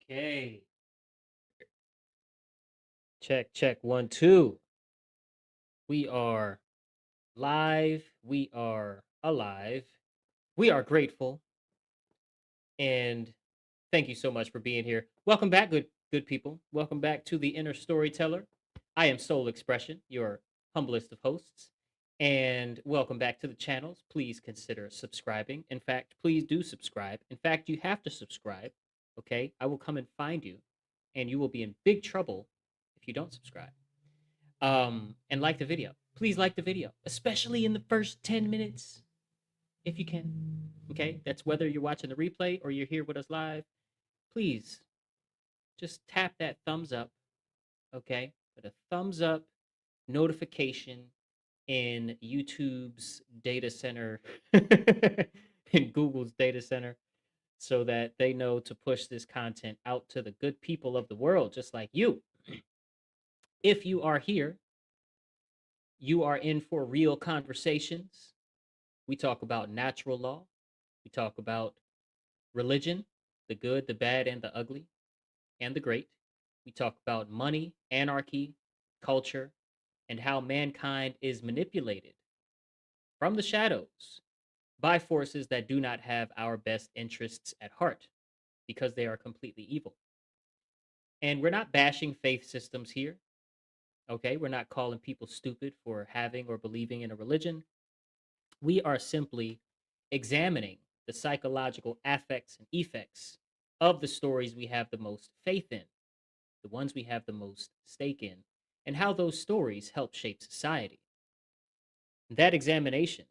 Okay. Check, check. One, two. We are live. We are alive. We are grateful. And thank you so much for being here. Welcome back, good people. Welcome back to the Inner Storyteller. I am Soul Expression, your humblest of hosts. And welcome back to the channels. Please consider subscribing. In fact, please do subscribe. In fact, you have to subscribe. Okay. I will come and find you, and you will be in big trouble if you don't subscribe. And like the video. Please like the video, especially in the first 10 minutes if you can. Okay? That's whether you're watching the replay or you're here with us live. Please just tap that thumbs up, okay? Put a thumbs up notification in YouTube's data center in Google's data center so that they know to push this content out to the good people of the world just like you. If you are here, you are in for real conversations. We talk about natural law. We talk about religion, the good, the bad, and the ugly, and the great. We talk about money, anarchy, culture, and how mankind is manipulated from the shadows by forces that do not have our best interests at heart because they are completely evil. And we're not bashing faith systems here, okay? We're not calling people stupid for having or believing in a religion. We are simply examining the psychological affects and effects of the stories we have the most faith in, the ones we have the most stake in, and how those stories help shape society. That examination,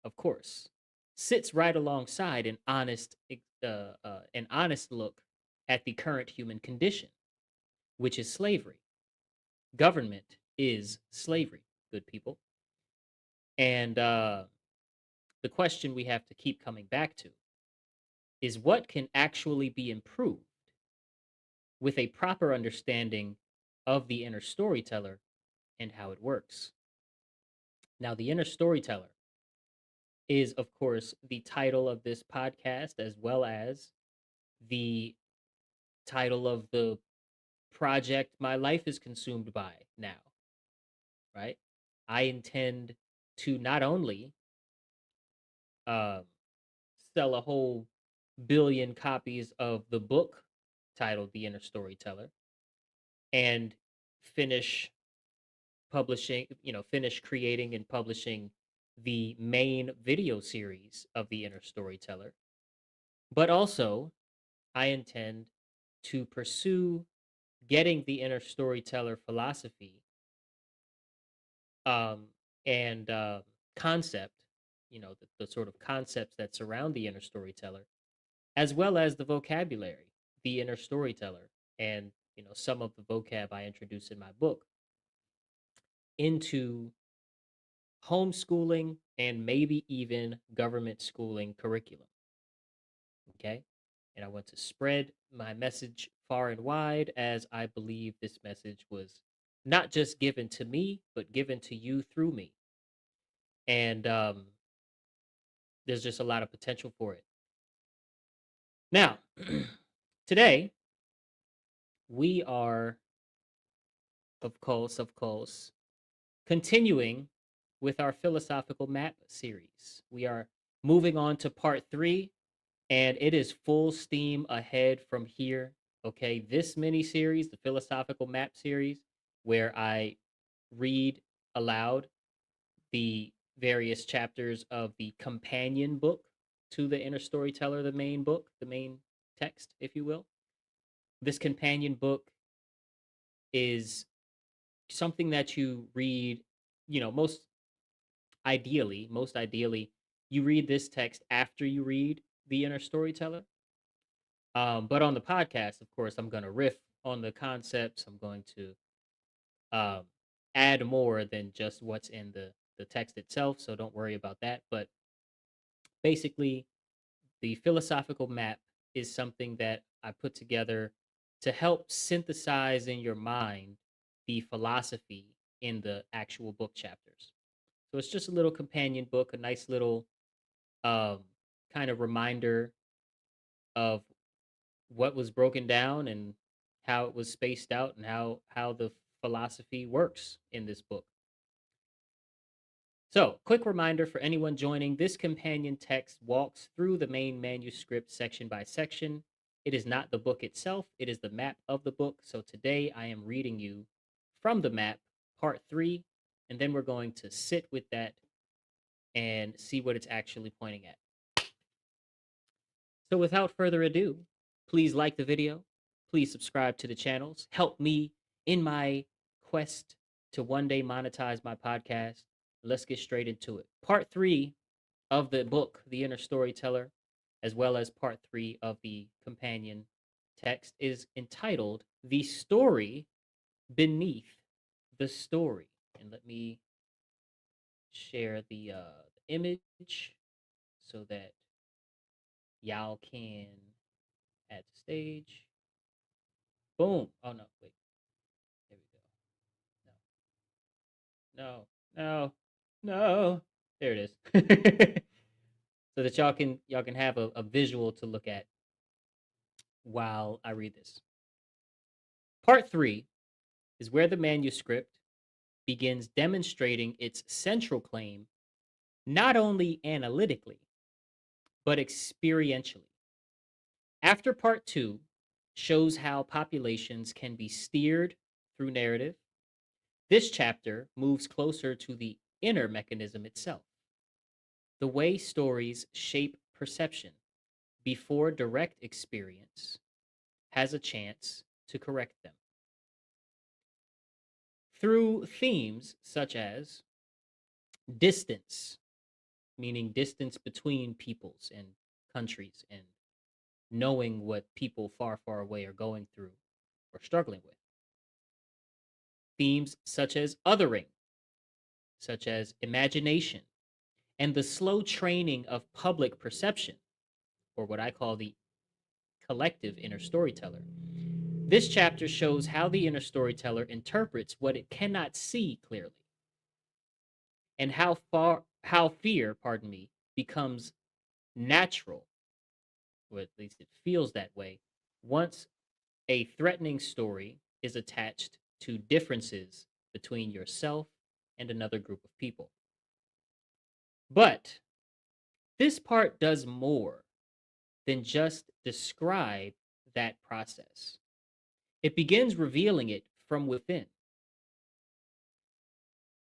of course, sits right alongside an honest look at the current human condition, which is slavery. Government is slavery, good people. And the question we have to keep coming back to is what can actually be improved with a proper understanding of the inner storyteller and how it works. Now, the inner storyteller is, of course, the title of this podcast, as well as the title of the project my life is consumed by now, right? I intend to not only um, sell a whole billion copies of the book titled The Inner Storyteller and finish finish creating and publishing the main video series of The Inner Storyteller. But also, I intend to pursue getting the inner storyteller philosophy um, and concept, the sort of concepts that surround the inner storyteller, as well as the vocabulary, the inner storyteller, and some of the vocab I introduce in my book into homeschooling and maybe even government schooling curriculum. Okay. And I want to spread my message far and wide as I believe this message was not just given to me, but given to you through me. And there's just a lot of potential for it. Now, today, we are, of course, continuing with our philosophical map series. We are moving on to part 3, and it is full steam ahead from here. Okay, this mini series, the philosophical map series, where I read aloud the various chapters of the companion book to the inner storyteller, the main book, the main text, if you will. This companion book is something that you read, most most ideally, you read this text after you read the inner storyteller. But on the podcast, of course, I'm going to riff on the concepts. I'm going to um, add more than just what's in the text itself. So don't worry about that. But basically, the philosophical map is something that I put together to help synthesize in your mind the philosophy in the actual book chapters. So it's just a little companion book, a nice little um, kind of reminder of what was broken down and how it was spaced out and how the philosophy works in this book. So, quick reminder for anyone joining, this companion text walks through the main manuscript section by section. It is not the book itself, it is the map of the book. So, today I am reading you from the map, part 3, and then we're going to sit with that and see what it's actually pointing at. So, without further ado, please like the video, please subscribe to the channels, help me in my quest to one day monetize my podcast. Let's get straight into it. Part 3 of the book, The Inner Storyteller, as well as part 3 of the companion text, is entitled The Story Beneath the Story. And let me share the image so that y'all can add to stage. Boom. Oh, no, wait. There we go. No, no, no, no. There it is. So that y'all can have a visual to look at while I read this. Part 3 is where the manuscript begins demonstrating its central claim not only analytically, but experientially. After part 2 shows how populations can be steered through narrative, this chapter moves closer to the inner mechanism itself, the way stories shape perception before direct experience has a chance to correct them. Through themes such as distance, meaning distance between peoples and countries, and knowing what people far, far away are going through or struggling with. Themes such as othering, such as imagination, and the slow training of public perception, or what I call the collective inner storyteller. This chapter shows how the inner storyteller interprets what it cannot see clearly, and how fear, pardon me, becomes natural, or at least it feels that way, once a threatening story is attached to differences between yourself and another group of people. But this part does more than just describe that process. It begins revealing it from within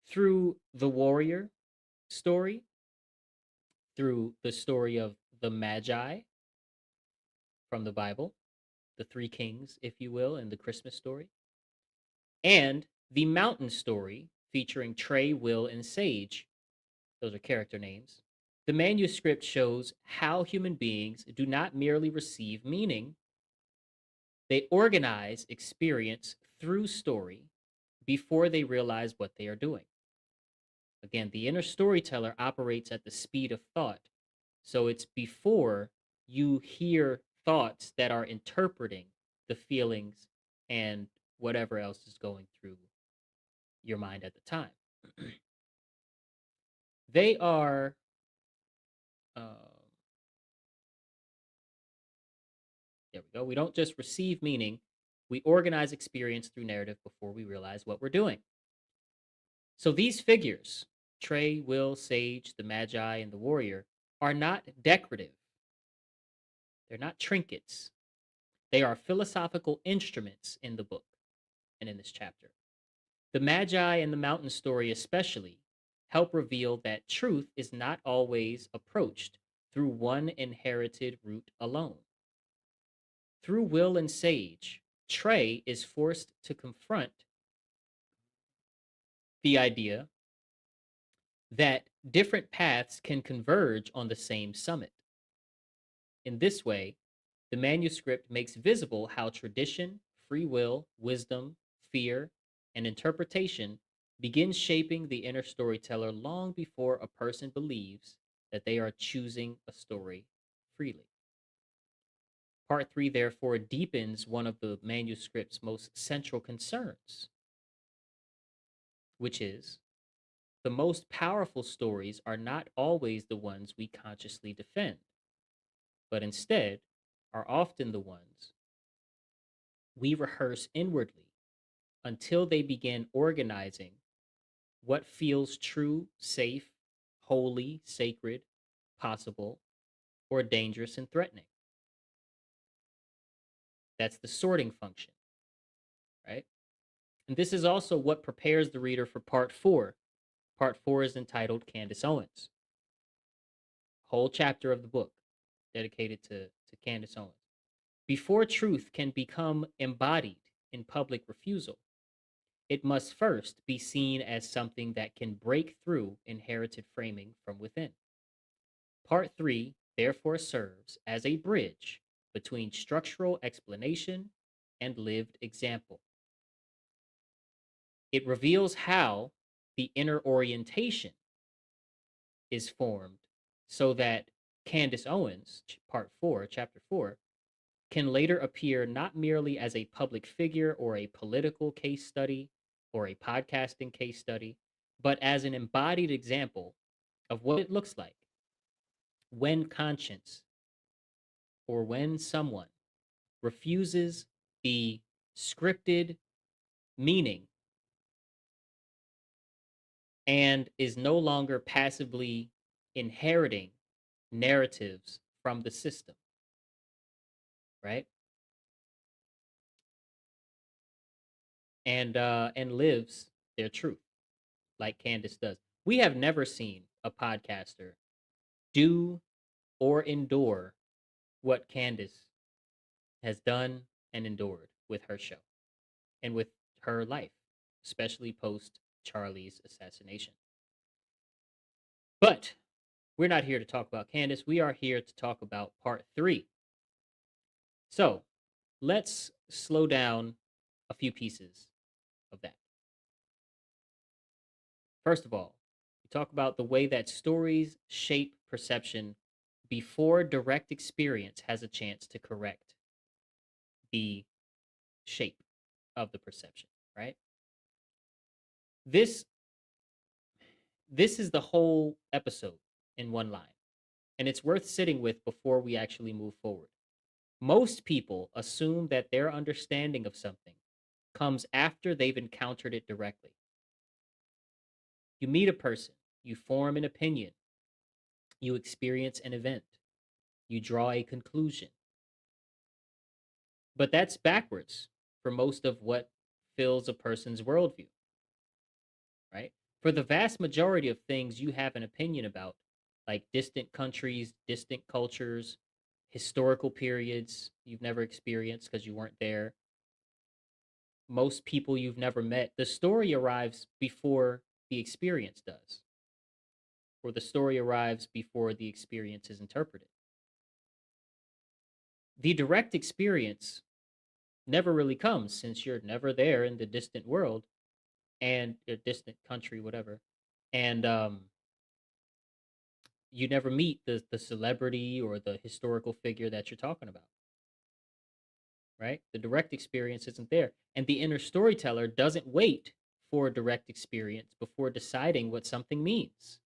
through the warrior story, through the story of the Magi from the Bible, the three kings, if you will, in the Christmas story, and the mountain story featuring Trey, Will, and Sage. Those are character names. The manuscript shows how human beings do not merely receive meaning, they organize experience through story before they realize what they are doing. Again, the inner storyteller operates at the speed of thought. So it's before you hear thoughts that are interpreting the feelings and whatever else is going through your mind at the time. They are, there we go. We don't just receive meaning, we organize experience through narrative before we realize what we're doing. So these figures, Trey, Will, Sage, the Magi, and the Warrior, are not decorative. They're not trinkets. They are philosophical instruments in the book and in this chapter. The Magi and the mountain story, especially, help reveal that truth is not always approached through one inherited route alone. Through Will and Sage, Trey is forced to confront the idea that different paths can converge on the same summit. In this way, the manuscript makes visible how tradition, free will, wisdom, fear, and interpretation begin shaping the inner storyteller long before a person believes that they are choosing a story freely. Part 3, therefore, deepens one of the manuscript's most central concerns, which is the most powerful stories are not always the ones we consciously defend, but instead are often the ones we rehearse inwardly until they begin organizing what feels true, safe, holy, sacred, possible, or dangerous and threatening. That's the sorting function, right? And this is also what prepares the reader for part four. Part four is entitled Candace Owens, whole chapter of the book dedicated to Candace Owens. Before truth can become embodied in public refusal, it must first be seen as something that can break through inherited framing from within. Part three, therefore, serves as a bridge between structural explanation and lived example. It reveals how the inner orientation is formed so that Candace Owens, part four, chapter four, can later appear not merely as a public figure or a political case study or a podcasting case study, but as an embodied example of what it looks like when conscience or when someone refuses the scripted meaning and is no longer passively inheriting narratives from the system, right? And lives their truth like Candace does. We have never seen a podcaster do or endure what Candace has done and endured with her show and with her life, especially post Charlie's assassination. But we're not here to talk about Candace. We are here to talk about part three. So let's slow down a few pieces of that. First of all, we talk about the way that stories shape perception before direct experience has a chance to correct the shape of the perception, right? This this is the whole episode in one line, and it's worth sitting with before we actually move forward. Most people assume that their understanding of something comes after they've encountered it directly. You meet a person, you form an opinion, you experience an event, you draw a conclusion. But that's backwards for most of what fills a person's worldview, right? For the vast majority of things you have an opinion about, like distant countries, distant cultures, historical periods you've never experienced because you weren't there, most people you've never met, the story arrives before the experience does, or the story arrives before the experience is interpreted. The direct experience never really comes since you're never there in the distant world and a distant country, whatever. And you never meet the celebrity or the historical figure that you're talking about, right? The direct experience isn't there. And the inner storyteller doesn't wait for a direct experience before deciding what something means.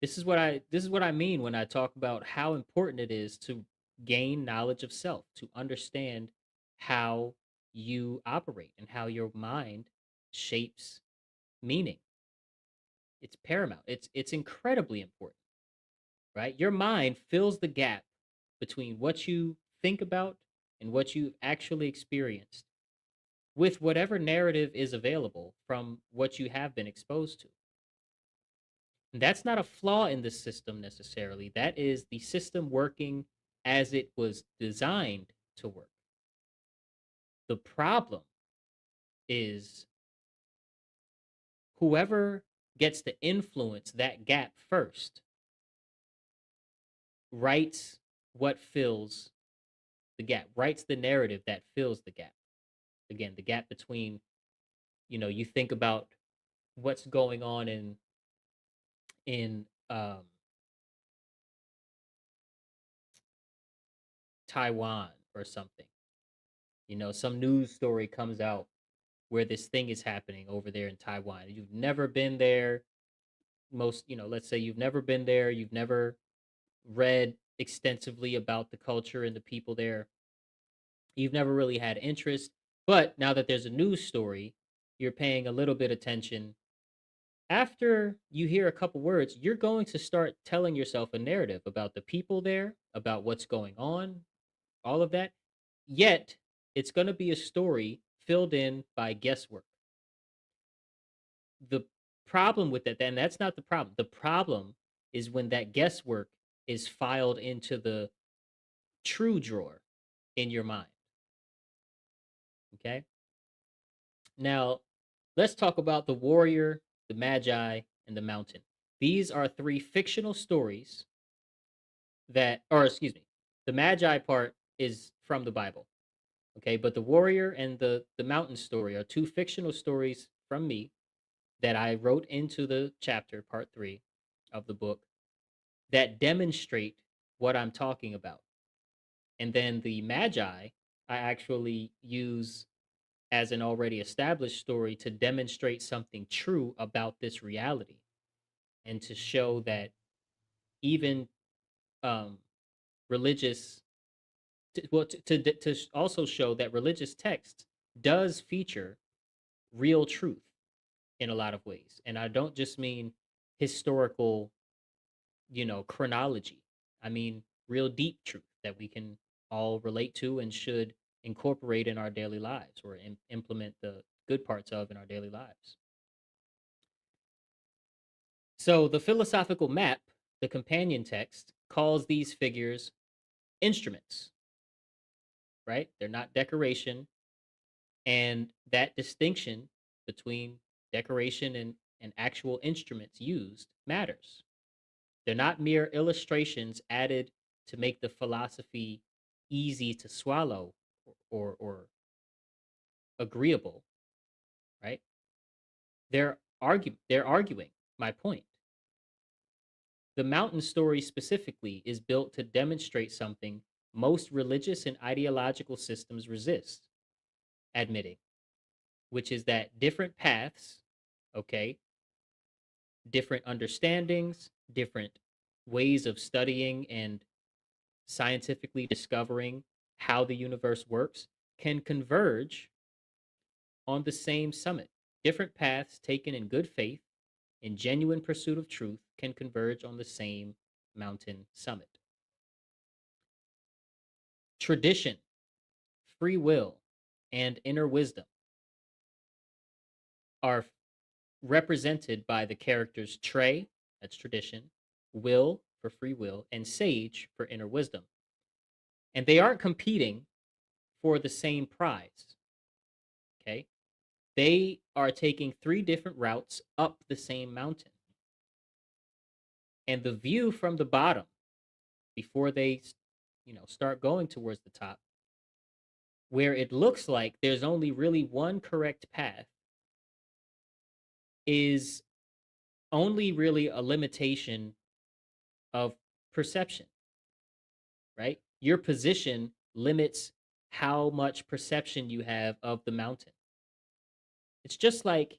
This is what I mean when I talk about how important it is to gain knowledge of self, to understand how you operate and how your mind shapes meaning. It's paramount. It's incredibly important, right? Your mind fills the gap between what you think about and what you've actually experienced with whatever narrative is available from what you have been exposed to. And that's not a flaw in the system necessarily. That is the system working as it was designed to work. The problem is whoever gets to influence that gap first writes what fills the gap, writes the narrative that fills the gap. Again, the gap between, you think about what's going on in Taiwan or something. Some news story comes out where this thing is happening over there in Taiwan. You've never been there. Let's say you've never been there, you've never read extensively about the culture and the people there. You've never really had interest, but now that there's a news story, you're paying a little bit attention. After you hear a couple words, you're going to start telling yourself a narrative about the people there, about what's going on, all of that. Yet, it's going to be a story filled in by guesswork. The problem with that, then that's not the problem. The problem is when that guesswork is filed into the true drawer in your mind. Okay. Now, let's talk about the warrior, the magi, and the mountain. These are three fictional stories that, or excuse me, the magi part is from the Bible. Okay. But the warrior and the mountain story are two fictional stories from me that I wrote into the chapter, part three of the book, that demonstrate what I'm talking about. And then the Magi, I actually use as an already established story to demonstrate something true about this reality and to show that even um, religious, to also show that religious text does feature real truth in a lot of ways. And I don't just mean historical, chronology. I mean, real deep truth that we can all relate to and should incorporate in our daily lives or implement the good parts of in our daily lives. So, the philosophical map, the companion text, calls these figures instruments, right? They're not decoration. And that distinction between decoration and actual instruments used matters. They're not mere illustrations added to make the philosophy easy to swallow or agreeable, right? They're arguing my point. The mountain story specifically is built to demonstrate something most religious and ideological systems resist admitting, which is that different paths, okay, different understandings, different ways of studying and scientifically discovering how the universe works can converge on the same summit. Different paths taken in good faith, in genuine pursuit of truth, can converge on the same mountain summit. Tradition, free will, and inner wisdom are represented by the characters Trey, that's tradition, Will for free will, and Sage for inner wisdom. And they aren't competing for the same prize. Okay. They are taking three different routes up the same mountain. And the view from the bottom before they start going towards the top, where it looks like there's only really one correct path, is only really a limitation of perception, right? Your position limits how much perception you have of the mountain. It's just like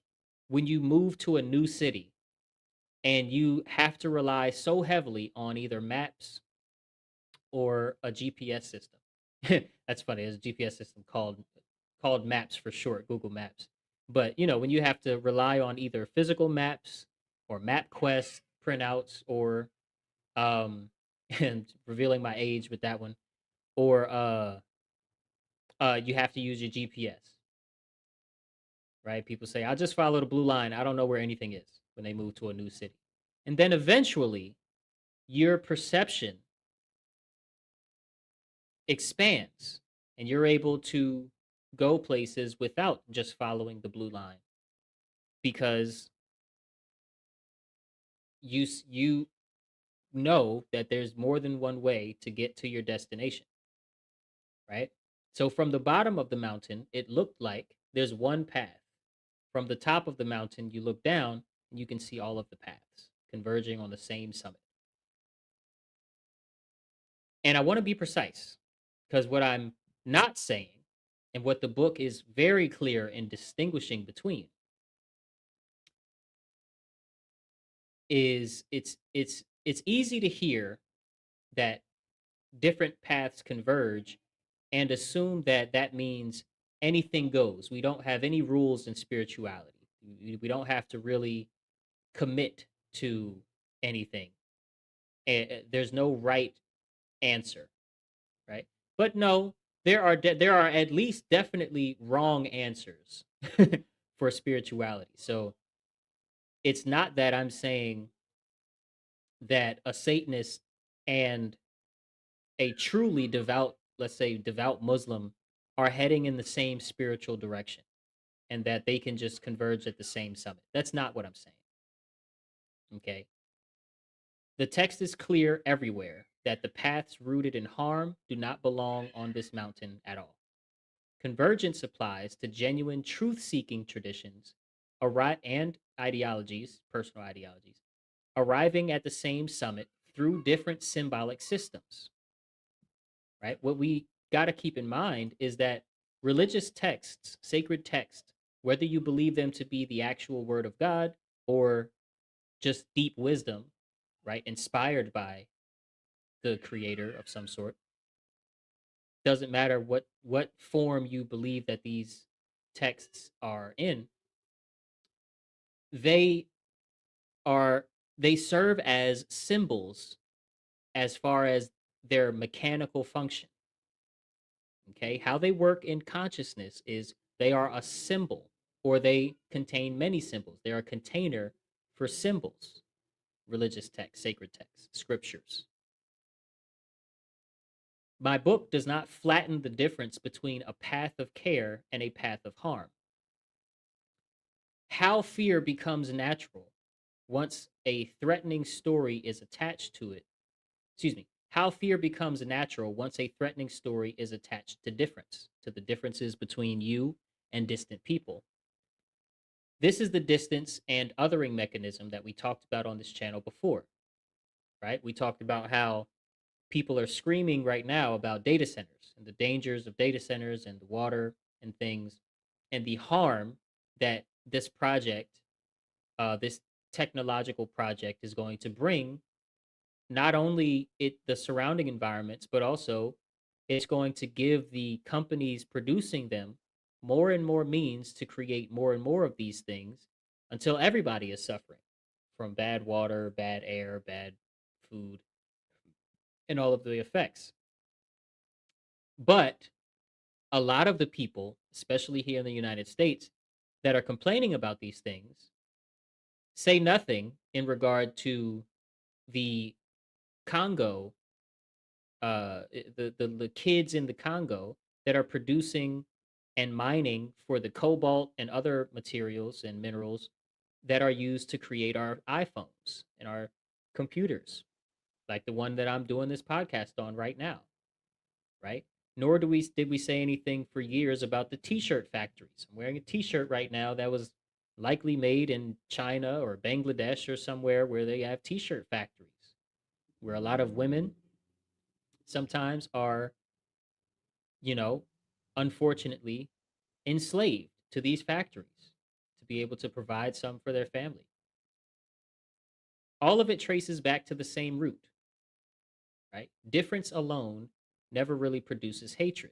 when you move to a new city and you have to rely so heavily on either maps or a GPS system. That's funny. There's a GPS system called Maps for short, Google Maps. But when you have to rely on either physical maps or MapQuest printouts or and revealing my age with that one, or you have to use your GPS, right? People say, "I'll just follow the blue line. I don't know where anything is," when they move to a new city. And then eventually your perception expands and you're able to go places without just following the blue line because you know that there's more than one way to get to your destination, right? So from the bottom of the mountain, it looked like there's one path. From the top of the mountain, you look down and you can see all of the paths converging on the same summit. And I want to be precise because what I'm not saying and what the book is very clear in distinguishing between is it's easy to hear that different paths converge and assume that that means anything goes. We don't have any rules in spirituality. We don't have to really commit to anything. There's no right answer, right? But no, there are at least definitely wrong answers for spirituality. So it's not that I'm saying that a Satanist and a truly devout, let's say devout Muslim, are heading in the same spiritual direction and that they can just converge at the same summit. That's not what I'm saying. Okay. The text is clear everywhere that the paths rooted in harm do not belong on this mountain at all. Convergence applies to genuine truth seeking traditions and ideologies, personal ideologies, arriving at the same summit through different symbolic systems, right? What we got to keep in mind is that religious texts, sacred texts, whether you believe them to be the actual word of God or just deep wisdom, right, inspired by the creator of some sort, doesn't matter what form you believe that these texts are in, they are they serve as symbols as far as their mechanical function. Okay, how they work in consciousness is they are a symbol, or they contain many symbols. They're a container for symbols. Religious texts, sacred texts, scriptures. My book does not flatten the difference between a path of care and a path of harm. How fear becomes natural once a threatening story is attached to it. Excuse me. How fear becomes natural once a threatening story is attached to the differences between you and distant people. This is the distance and othering mechanism that we talked about on this channel before, right? We talked about how people are screaming right now about data centers and the dangers of data centers and the water and things and the harm that this technological project is going to bring, not only the surrounding environments, but also it's going to give the companies producing them more and more means to create more and more of these things until everybody is suffering from bad water, bad air, bad food, and all of the effects. But a lot of the people, especially here in the United States, that are complaining about these things say nothing in regard to the Congo, the kids in the Congo that are producing and mining for the cobalt and other materials and minerals that are used to create our iPhones and our computers, like the one that I'm doing this podcast on right now, right? Nor did we say anything for years about the t-shirt factories. I'm wearing a t-shirt right now that was likely made in China or Bangladesh or somewhere where they have t-shirt factories, where a lot of women sometimes are, you know, unfortunately enslaved to these factories to be able to provide some for their family. All of it traces back to the same root, right? Difference alone never really produces hatred.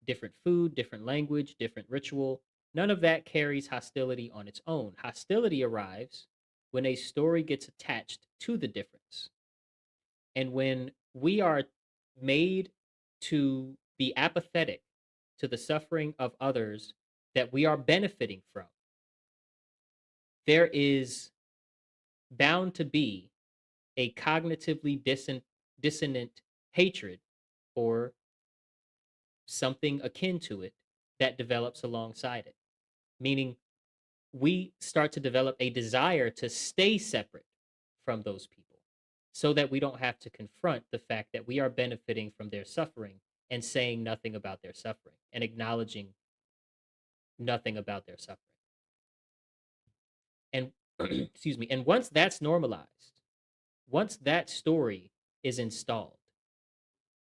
Different food, different language, different ritual, none of that carries hostility on its own. Hostility arrives when a story gets attached to the difference. And when we are made to be apathetic to the suffering of others that we are benefiting from, there is bound to be a cognitively dissonant hatred or something akin to it that develops alongside it. Meaning, we start to develop a desire to stay separate from those people so that we don't have to confront the fact that we are benefiting from their suffering and saying nothing about their suffering and acknowledging nothing about their suffering. And excuse me, and once that's normalized, once that story is installed,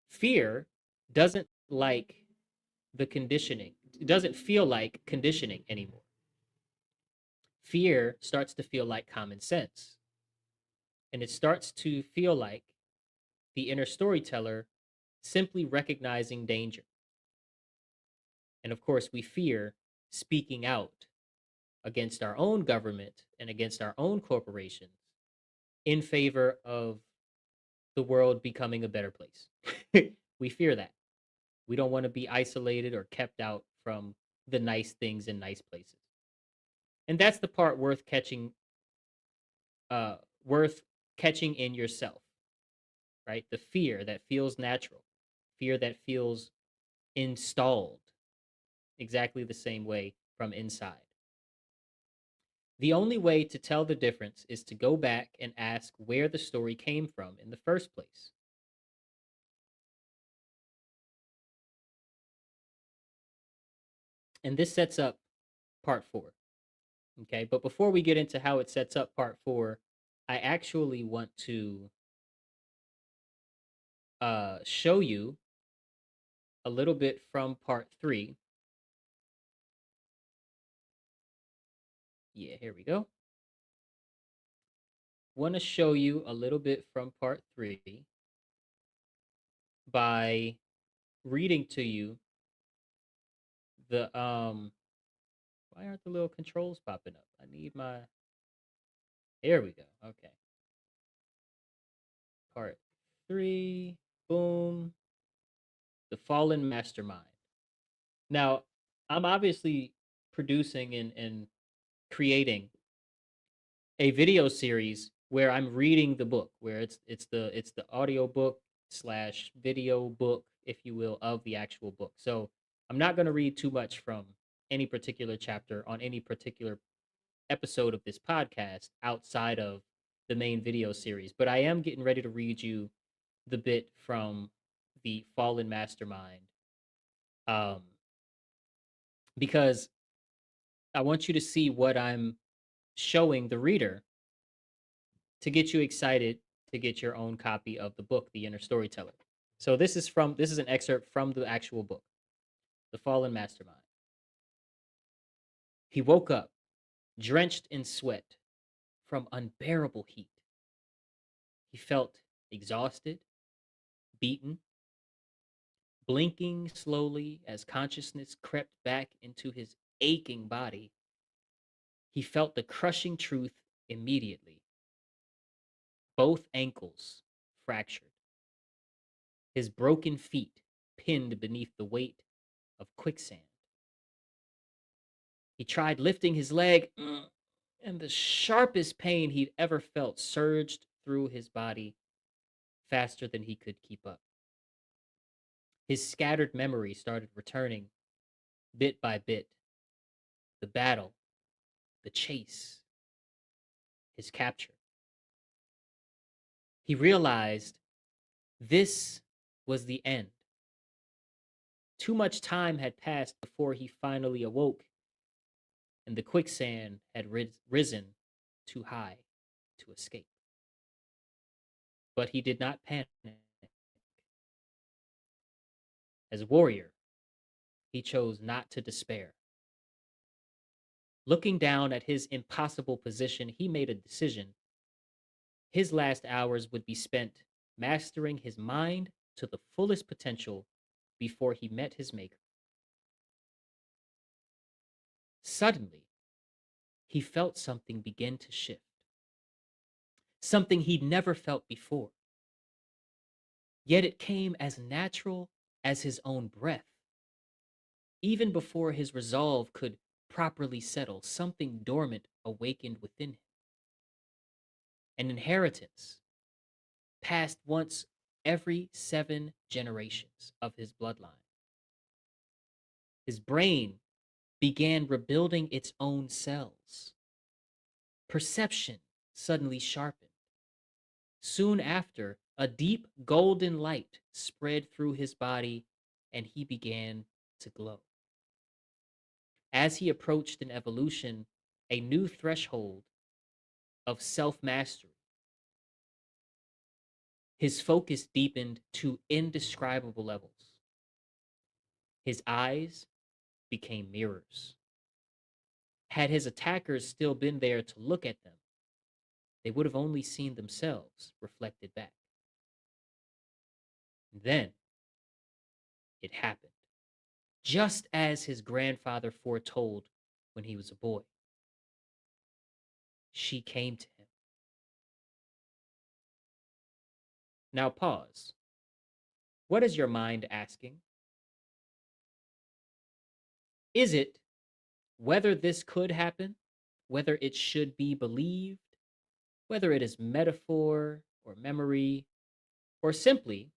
fear doesn't like the conditioning. It doesn't feel like conditioning anymore. Fear starts to feel like common sense. And it starts to feel like the inner storyteller simply recognizing danger. And of course, we fear speaking out against our own government and against our own corporations in favor of the world becoming a better place. We fear that. We don't want to be isolated or kept out from the nice things in nice places. And that's the part uh worth catching in yourself, right? The fear that feels natural, fear that feels installed exactly the same way from inside. The only way to tell the difference is to go back and ask where the story came from in the first place. And this sets up part 4. Okay, but before we get into how it sets up part 4, I actually want to show you a little bit from part 3. Yeah, here we go. Want to show you a little bit from part 3 by reading to you the why aren't the little controls popping up? I need my Here we go. Okay. Part 3. Boom. The Fallen Mastermind. Now, I'm obviously producing and creating a video series where I'm reading the book, where it's the audio book slash video book, if you will, of the actual book. So I'm not going to read too much from any particular chapter on any particular episode of this podcast outside of the main video series, but I am getting ready to read you the bit from the Fallen Mastermind, um, because I want you to see what I'm showing the reader to get you excited to get your own copy of the book, The Inner Storyteller. So this is an excerpt from the actual book, The Fallen Mastermind. He woke up, drenched in sweat from unbearable heat. He felt exhausted, beaten, blinking slowly as consciousness crept back into his aching body. He felt the crushing truth immediately. Both ankles fractured, his broken feet pinned beneath the weight of quicksand. He tried lifting his leg, and the sharpest pain he'd ever felt surged through his body faster than he could keep up. His scattered memory started returning bit by bit: the battle, the chase, his capture. He realized this was the end. Too much time had passed before he finally awoke, and the quicksand had risen too high to escape. But he did not panic. As a warrior, he chose not to despair. Looking down at his impossible position, he made a decision. His last hours would be spent mastering his mind to the fullest potential before he met his maker. Suddenly, he felt something begin to shift, something he'd never felt before. Yet it came as natural as his own breath. Even before his resolve could properly settle, something dormant awakened within him. An inheritance passed once every 7 generations of his bloodline. His brain began rebuilding its own cells. Perception suddenly sharpened. Soon after, a deep golden light spread through his body and he began to glow. As he approached an evolution, a new threshold of self mastery, his focus deepened to indescribable levels. His eyes became mirrors. Had his attackers still been there to look at them, they would have only seen themselves reflected back. Then it happened. just as his grandfather foretold when he was a boy. She came to him. Now pause. What is your mind asking? Is it whether this could happen, whether it should be believed, whether it is metaphor or memory, or simply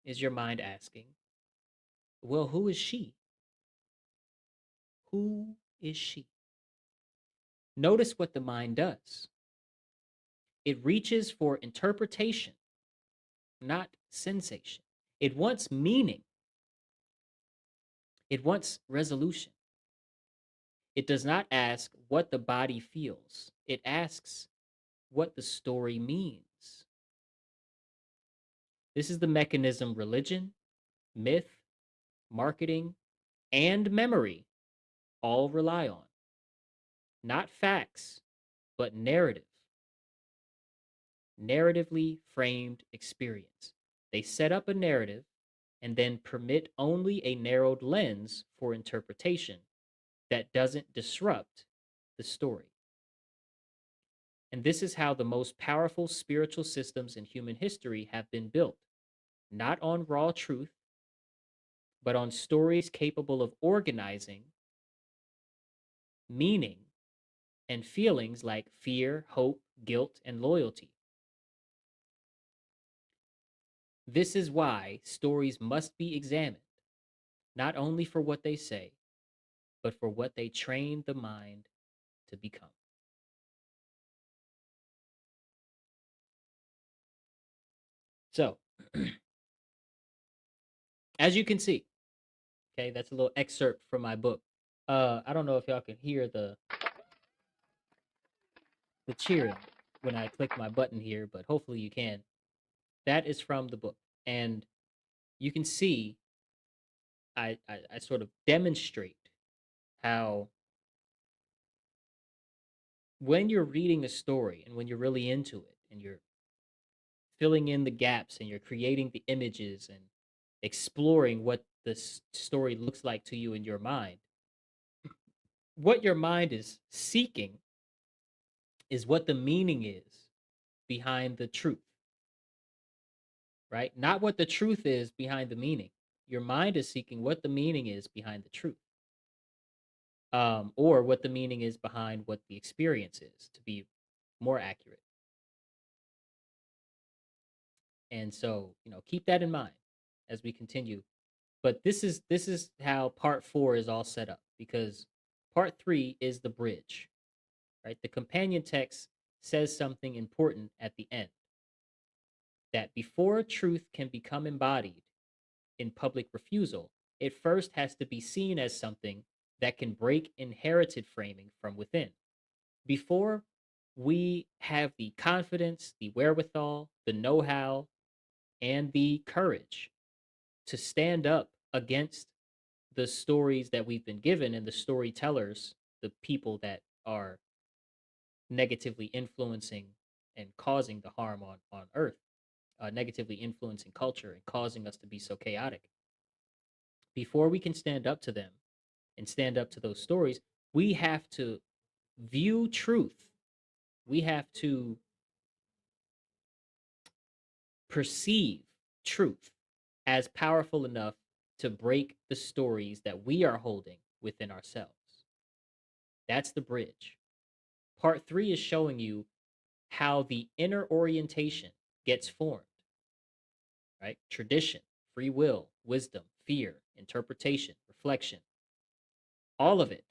is your mind asking, well, who is she? Who is she? Notice what the mind does. It reaches for interpretation, not sensation. It wants meaning, it wants resolution. It does not ask what the body feels, it asks what the story means. This is the mechanism religion, myth, marketing, and memory all rely on. Not facts, but narrative. Narratively framed experience. They set up a narrative and then permit only a narrowed lens for interpretation that doesn't disrupt the story. And this is how the most powerful spiritual systems in human history have been built, not on raw truth, but on stories capable of organizing meaning and feelings like fear, hope, guilt, and loyalty. This is why stories must be examined, not only for what they say, but for what they train the mind to become. So, as you can see, okay, that's a little excerpt from my book. I don't know if y'all can hear the cheering when I click my button here, but hopefully you can. That is from the book, and you can see I sort of demonstrate how when you're reading a story and when you're really into it and you're filling in the gaps and you're creating the images and exploring what this story looks like to you in your mind, what your mind is seeking is what the meaning is behind the truth, right? Not what the truth is behind the meaning. Your mind is seeking what the meaning is behind the truth, or what the meaning is behind what the experience is, to be more accurate. And so, keep that in mind as we continue. But this is how part 4 is all set up, because part 3 is the bridge, right? The companion text says something important at the end, that before truth can become embodied in public refusal, it first has to be seen as something that can break inherited framing from within. Before we have the confidence, the wherewithal, the know how, and the courage to stand up against the stories that we've been given and the storytellers, the people that are negatively influencing and causing the harm on earth, negatively influencing culture and causing us to be so chaotic. Before we can stand up to them and stand up to those stories, we have to view truth. We have to perceive truth as powerful enough to break the stories that we are holding within ourselves. That's the bridge. Part 3 is showing you how the inner orientation gets formed, right? Tradition, free will, wisdom, fear, interpretation, reflection, all of it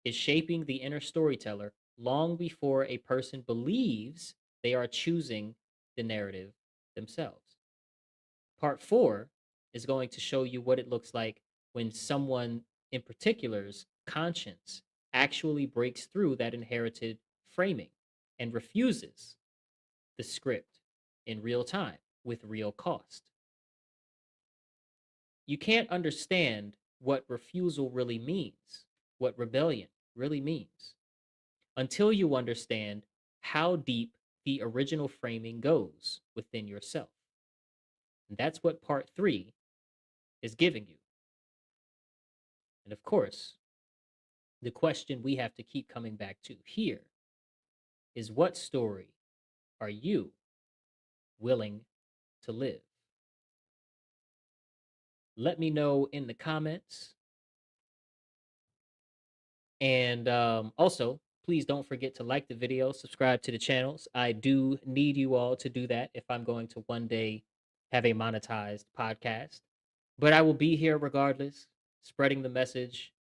is shaping the inner storyteller long before a person believes they are choosing the narrative themselves. Part 4 is going to show you what it looks like when someone in particular's conscience actually breaks through that inherited framing and refuses the script in real time with real cost. You can't understand what refusal really means, what rebellion really means, until you understand how deep the original framing goes within yourself. And that's what part 3 is giving you. And of course, the question we have to keep coming back to here is, what story are you willing to live? Let me know in the comments. And also, please don't forget to like the video, subscribe to the channels. I do need you all to do that if I'm going to one day have a monetized podcast. But I will be here regardless, spreading the message,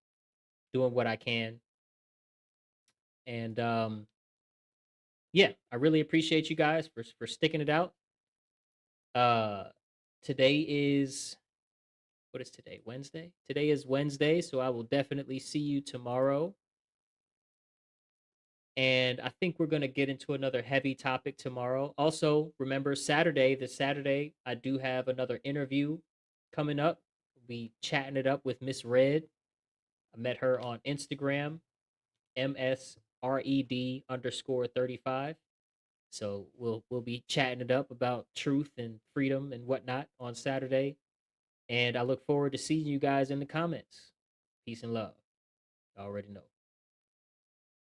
doing what I can. And yeah, I really appreciate you guys for sticking it out. Uh Today is, what is today? Wednesday? Today is Wednesday, so I will definitely see you tomorrow. And I think we're going to get into another heavy topic tomorrow. Also, remember this Saturday, I do have another interview coming up. Be chatting it up with Miss Red. I met her on Instagram, MSRED_35. So we'll be chatting it up about truth and freedom and whatnot on Saturday. And I look forward to seeing you guys in the comments. Peace and love. I already know.